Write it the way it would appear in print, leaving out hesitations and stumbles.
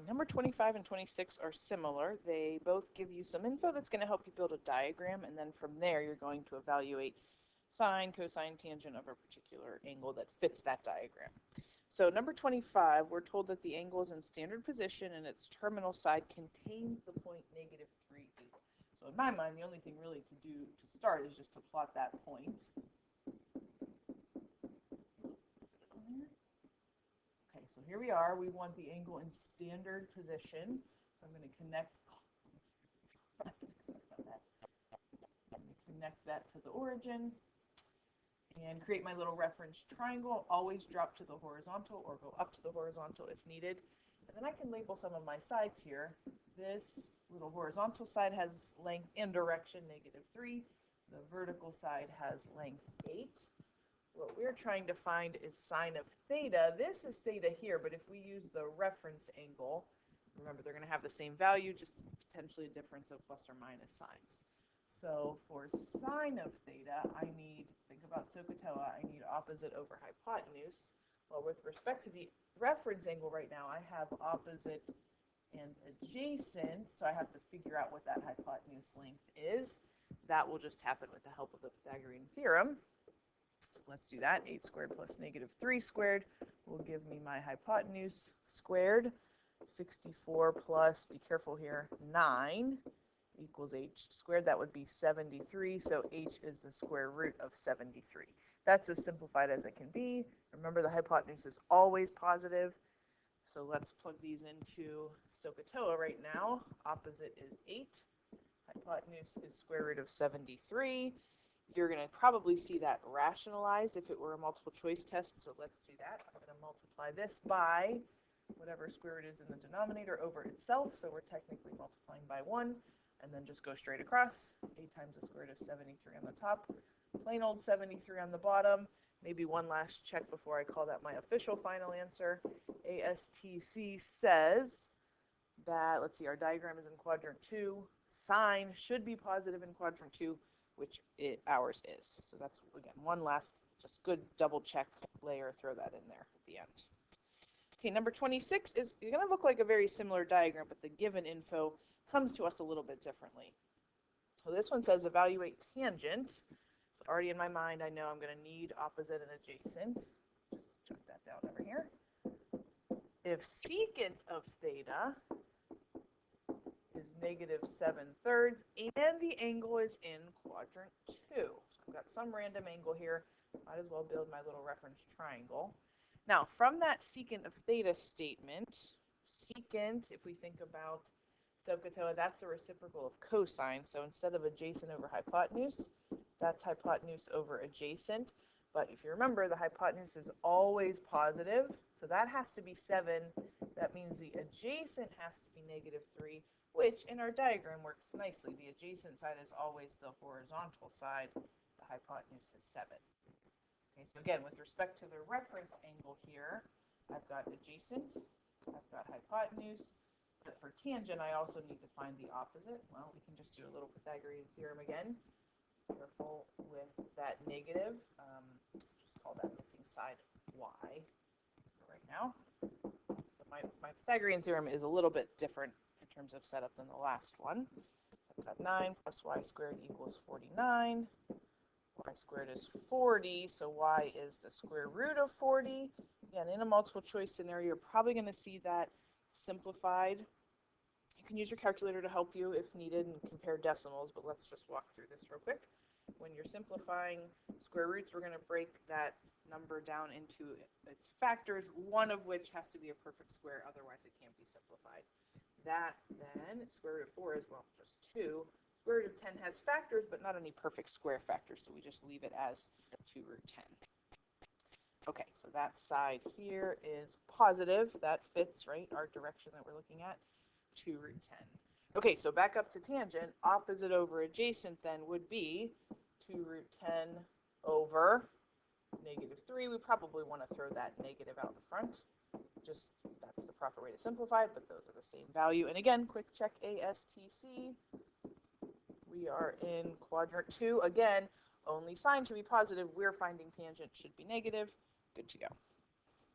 Number 25 and 26 are similar. They both give you some info that's going to help you build a diagram, and then from there you're going to evaluate sine, cosine, tangent of a particular angle that fits that diagram. So number 25, we're told that the angle is in standard position and its terminal side contains the point -3/8. So in my mind, the only thing really to do to start is just to plot that point. Okay, so here we are. We want the angle in standard position. So I'm going to connect. I'm going to connect that to the origin and create my little reference triangle. Always drop to the horizontal or go up to the horizontal if needed. And then I can label some of my sides here. This little horizontal side has length and direction -3. The vertical side has length 8. What we're trying to find is sine of theta. This is theta here, but if we use the reference angle, remember they're going to have the same value, just potentially a difference of plus or minus signs. So for sine of theta, I need, think about SOHCAHTOA, I need opposite over hypotenuse. Well, with respect to the reference angle right now, I have opposite and adjacent, so I have to figure out what that hypotenuse length is. That will just happen with the help of the Pythagorean theorem. So let's do that. 8 squared plus -3 squared will give me my hypotenuse squared. 64 plus, be careful here, 9 equals h squared. That would be 73. So h is the square root of 73. That's as simplified as it can be. Remember, the hypotenuse is always positive. So let's plug these into SOHCAHTOA right now. Opposite is 8. Hypotenuse is square root of 73. You're going to probably see that rationalized if it were a multiple choice test. So let's do that. I'm going to multiply this by whatever square root is in the denominator over itself. So we're technically multiplying by 1. And then just go straight across. 8 times the square root of 73 on the top. Plain old 73 on the bottom. Maybe one last check before I call that my official final answer. ASTC says that, let's see, our diagram is in quadrant 2. Sine should be positive in quadrant 2, which ours is. So that's, again, one last just good double check layer. Throw that in there at the end. Okay, number 26 is going to look like a very similar diagram, but the given info comes to us a little bit differently. So this one says evaluate tangent. So already in my mind, I know I'm going to need opposite and adjacent. Just jot that down over here. If secant of theta is -7/3 and the angle is in quadrant 2. So I've got some random angle here. Might as well build my little reference triangle. Now, from that secant of theta statement, secant, if we think about SOHCAHTOA, that's the reciprocal of cosine. So instead of adjacent over hypotenuse, that's hypotenuse over adjacent. But if you remember, the hypotenuse is always positive. So that has to be 7. That means the adjacent has to be -3, which in our diagram works nicely. The adjacent side is always the horizontal side. The hypotenuse is 7. Okay, so again, with respect to the reference angle here, I've got adjacent, I've got hypotenuse. But for tangent, I also need to find the opposite. Well, we can just do a little Pythagorean theorem again. Careful with that negative. Just call that missing side y for right now. So my Pythagorean theorem is a little bit different in terms of setup than the last one. I've got 9 plus y squared equals 49. Y squared is 40, so y is the square root of 40. Again, in a multiple choice scenario, you're probably going to see that simplified. You can use your calculator to help you if needed and compare decimals, but let's just walk through this real quick. When you're simplifying square roots, we're going to break that number down into its factors, one of which has to be a perfect square, otherwise it can't be simplified. That then, square root of 4 is, well, just 2. Square root of 10 has factors, but not any perfect square factors, so we just leave it as 2 root 10. Okay, so that side here is positive. That fits, right, our direction that we're looking at, 2 root 10. Okay, so back up to tangent. Opposite over adjacent then would be 2 root 10 over -3. We probably want to throw that negative out the front. Just, that's the proper way to simplify it, but those are the same value. And again, quick check ASTC. We are in quadrant 2. Again, only sine should be positive. We're finding tangent should be negative. Good to go.